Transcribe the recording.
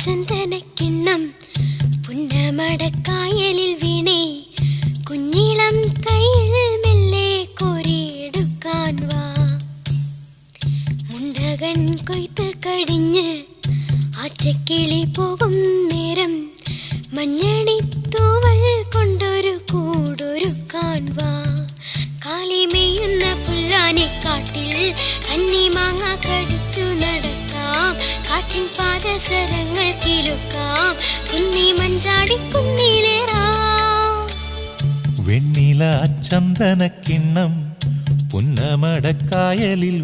ചന്ദനക്കിണ്ണം പുന്നമടക്കായലിൽ വീണേ കുഞ്ഞിളം കയ്യിൽ മെല്ലെ കോരിയെടുക്കാൻ വാ. മുണ്ടകൻ കൊയ്ത്ത് കഴിഞ്ഞ് ആറ്റക്കിളി പോകും നേരം മഞ്ഞണിത്തൂവൽ കൊണ്ടൊരു കൂടൊരുക്കാൻ വാ. കാളിമെയ്യുന്ന പുല്ലാനിക്കാട്ടിൽ കന്നിമാങ്ങ കടിച്ചു നടക്കാം. കാറ്റിൻ പാദസരങ്ങൾ കിലുക്കാം. കുന്നി മഞ്ചാടി കുന്നിലേറാം. വെണ്ണില ചന്ദനക്കിണ്ണം പുന്നമടക്കായലിൽ